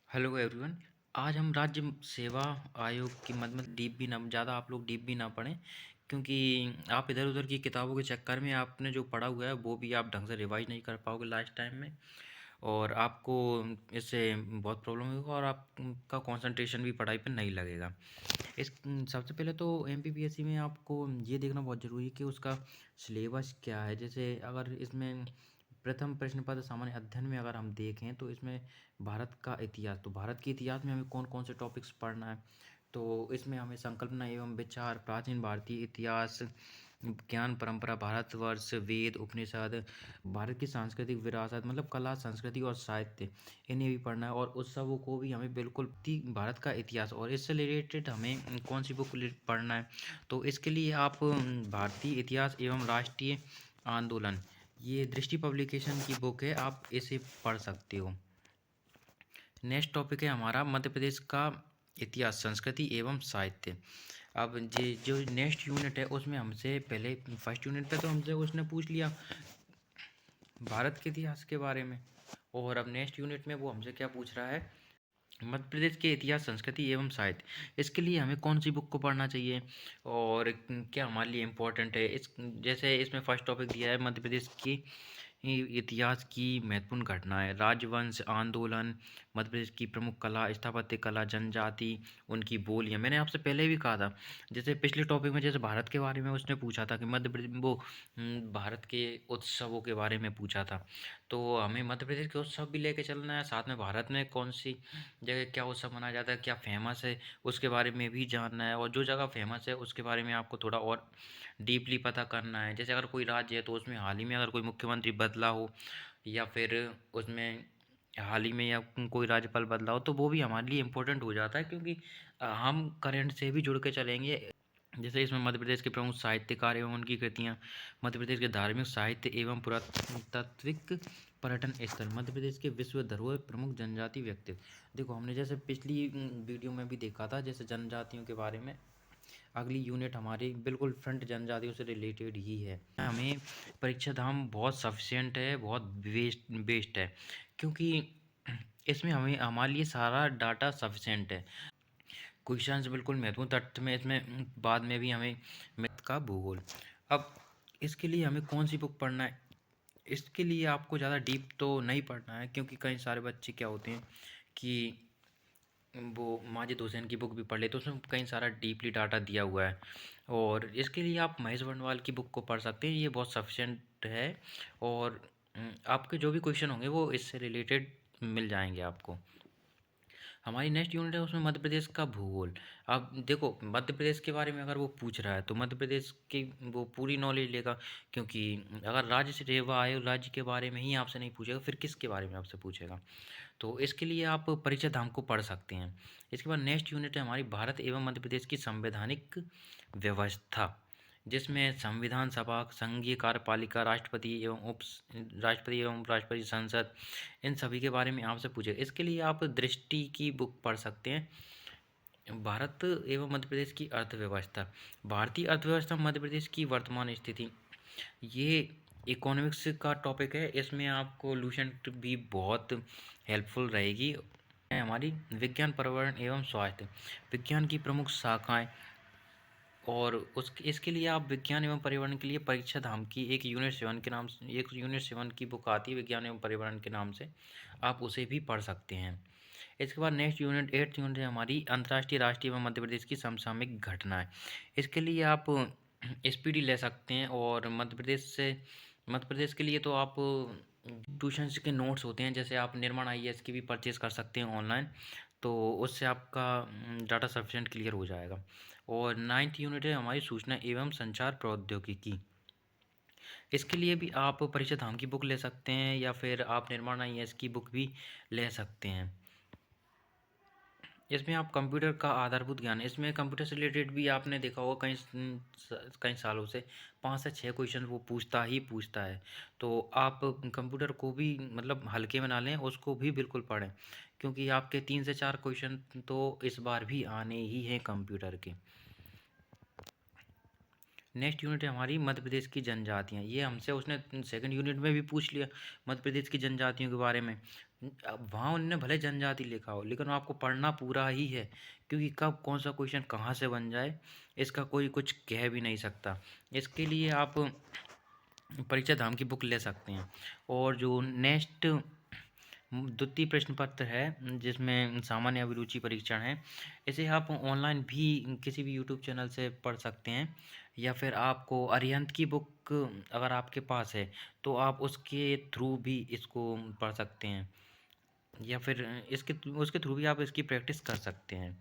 Hello everyone. आज हम राज्य सेवा आयोग की मद में डीप भी ना ज़्यादा आप लोग डीप भी ना पढ़ें, क्योंकि आप इधर उधर की किताबों के चक्कर में आपने जो पढ़ा हुआ है वो भी आप ढंग से रिवाइज नहीं कर पाओगे लास्ट टाइम में। और आपको इससे बहुत प्रॉब्लम होगा और आपका कंसंट्रेशन भी पढ़ाई पे नहीं लगेगा। इस सबसे पहले तो एमपीपीएससी में आपको ये देखना बहुत ज़रूरी है कि उसका सिलेबस क्या है। जैसे अगर इसमें प्रथम प्रश्न पत्र सामान्य अध्ययन में अगर हम देखें तो इसमें भारत का इतिहास, तो भारत के इतिहास में हमें कौन कौन से टॉपिक्स पढ़ना है। तो इसमें हमें संकल्पना एवं विचार, प्राचीन भारतीय इतिहास, ज्ञान परंपरा, भारतवर्ष, वेद, उपनिषद, भारत की सांस्कृतिक विरासत मतलब कला, संस्कृति और साहित्य, इन्हें भी पढ़ना है। और उत्सवों को भी हमें बिल्कुल भारत का इतिहास और इससे रिलेटेड हमें कौन सी बुक पढ़ना है। तो इसके लिए आप भारतीय इतिहास एवं राष्ट्रीय आंदोलन, ये दृष्टि पब्लिकेशन की बुक है, आप इसे पढ़ सकते हो। नेक्स्ट टॉपिक है हमारा मध्य प्रदेश का इतिहास, संस्कृति एवं साहित्य। अब ये जो नेक्स्ट यूनिट है उसमें हमसे पहले फर्स्ट यूनिट पे तो हमसे उसने पूछ लिया भारत के इतिहास के बारे में, और अब नेक्स्ट यूनिट में वो हमसे क्या पूछ रहा है, मध्य प्रदेश के इतिहास, संस्कृति एवं साहित्य। इसके लिए हमें कौन सी बुक को पढ़ना चाहिए और क्या हमारे लिए इम्पोर्टेंट है। इस जैसे इसमें फर्स्ट टॉपिक दिया है मध्य प्रदेश की इतिहास की महत्वपूर्ण घटनाएं, राजवंश, आंदोलन, मध्य प्रदेश की प्रमुख कला, स्थापत्य कला, जनजाति, उनकी बोलियां। मैंने आपसे पहले भी कहा था, जैसे पिछले टॉपिक में जैसे भारत के बारे में उसने पूछा था कि मध्य प्रदेश वो भारत के उत्सवों के बारे में पूछा था। तो हमें मध्य प्रदेश के उत्सव भी लेके चलना है, साथ में भारत में कौन सी जगह क्या उत्सव मनाया जाता है, क्या फेमस है, उसके बारे में भी जानना है। और जो जगह फेमस है उसके बारे में आपको थोड़ा और डीपली पता करना है। जैसे अगर कोई राज्य है तो उसमें हाल ही में अगर कोई मुख्यमंत्री बदला हो, या फिर उसमें हाल ही में या कोई राज्यपाल बदला हो, तो वो भी हमारे लिए इम्पोर्टेंट हो जाता है, क्योंकि हम करंट से भी जुड़ के चलेंगे। जैसे इसमें मध्य प्रदेश के प्रमुख साहित्यकार एवं उनकी कृतियाँ, मध्य प्रदेश के धार्मिक, साहित्य एवं पुरातात्विक पर्यटन स्थल, मध्य प्रदेश के विश्व धरोहर, प्रमुख जनजाति व्यक्तित्व। देखो हमने जैसे पिछली वीडियो में भी देखा था जैसे जनजातियों के बारे में। अगली यूनिट हमारी बिल्कुल फ्रंट जनजातियों से रिलेटेड ही है। हमें परीक्षा धाम बहुत सफिशिएंट है, बहुत बेस्ट है, क्योंकि इसमें हमें हमारे लिए सारा डाटा सफिशिएंट है। क्वेश्चंस बिल्कुल महत्वपूर्ण तथ्य में इसमें बाद में भी हमें मैथ का भूगोल। अब इसके लिए हमें कौन सी बुक पढ़ना है। इसके लिए आपको ज़्यादा डीप तो नहीं पढ़ना है, क्योंकि कई सारे बच्चे क्या होते हैं कि वो माजिद हुसैन की बुक भी पढ़ लेते, तो उसमें कई सारा डीपली डाटा दिया हुआ है। और इसके लिए आप महेश वर्णवाल की बुक को पढ़ सकते हैं, ये बहुत सफिशिएंट है। और आपके जो भी क्वेश्चन होंगे वो इससे रिलेटेड मिल जाएंगे आपको। हमारी नेक्स्ट यूनिट है उसमें मध्य प्रदेश का भूगोल। अब देखो मध्य प्रदेश के बारे में अगर वो पूछ रहा है तो मध्य प्रदेश की वो पूरी नॉलेज लेगा, क्योंकि अगर राज्य से सेवा आयोग राज्य के बारे में ही आपसे नहीं पूछेगा फिर किसके बारे में आपसे पूछेगा। तो इसके लिए आप परीक्षा धाम को पढ़ सकते हैं। इसके बाद नेक्स्ट यूनिट है हमारी भारत एवं मध्य प्रदेश की संवैधानिक व्यवस्था, जिसमें संविधान सभा, संघीय कार्यपालिका, राष्ट्रपति एवं उपराष्ट्रपति, संसद, इन सभी के बारे में आपसे पूछे। इसके लिए आप दृष्टि की बुक पढ़ सकते हैं। भारत एवं मध्य प्रदेश की अर्थव्यवस्था, भारतीय अर्थव्यवस्था, मध्य प्रदेश की वर्तमान स्थिति, ये इकोनॉमिक्स का टॉपिक है। इसमें आपको लूसेंट भी बहुत हेल्पफुल रहेगी। हमारी विज्ञान, पर्यावरण एवं स्वास्थ्य, विज्ञान की प्रमुख शाखाएं, और उस इसके लिए आप विज्ञान एवं पर्यावरण के लिए परीक्षा धाम की एक यूनिट 7 के नाम से एक यूनिट 7 की बुक आती है विज्ञान एवं पर्यावरण के नाम से, आप उसे भी पढ़ सकते हैं। इसके बाद नेक्स्ट यूनिट 8th यूनिट है हमारी अंतर्राष्ट्रीय, राष्ट्रीय एवं मध्य प्रदेश की समसामयिक घटनाएं। इसके लिए आप एसपीडी ले सकते हैं। और मध्य प्रदेश के लिए तो आप ट्यूशन्स के नोट्स होते हैं, जैसे आप निर्माण आईएएस की भी परचेज कर सकते हैं ऑनलाइन, तो उससे आपका डाटा सफिशिएंट क्लियर हो जाएगा। और 9th यूनिट है हमारी सूचना एवं संचार प्रौद्योगिकी। इसके लिए भी आप परीक्षा धाम की बुक ले सकते हैं, या फिर आप निर्माण आईएएस की बुक भी ले सकते हैं। इसमें आप कंप्यूटर का आधारभूत ज्ञान, इसमें कंप्यूटर से रिलेटेड भी आपने देखा होगा कई सालों से 5 से 6 क्वेश्चन वो पूछता है। तो आप कंप्यूटर को भी मतलब हल्के में ना लें, उसको भी बिल्कुल पढ़ें, क्योंकि आपके 3 से 4 क्वेश्चन तो इस बार भी आने ही हैं कंप्यूटर के। नेक्स्ट यूनिट है हमारी मध्य प्रदेश की जनजातियाँ, ये हमसे उसने सेकंड यूनिट में भी पूछ लिया मध्य प्रदेश की जनजातियों के बारे में। अब वहाँ उन्होंने भले जनजाति लिखा हो, लेकिन वो आपको पढ़ना पूरा ही है, क्योंकि कब कौन सा क्वेश्चन कहाँ से बन जाए इसका कोई कुछ कह भी नहीं सकता। इसके लिए आप परीक्षा धाम की बुक ले सकते हैं। और जो नेक्स्ट द्वितीय प्रश्न पत्र है जिसमें सामान्य अभिरुचि परीक्षण है, इसे आप ऑनलाइन भी किसी भी यूट्यूब चैनल से पढ़ सकते हैं, या फिर आपको अरिहंत की बुक अगर आपके पास है तो आप उसके थ्रू भी इसको पढ़ सकते हैं, या फिर इसके उसके थ्रू भी आप इसकी प्रैक्टिस कर सकते हैं।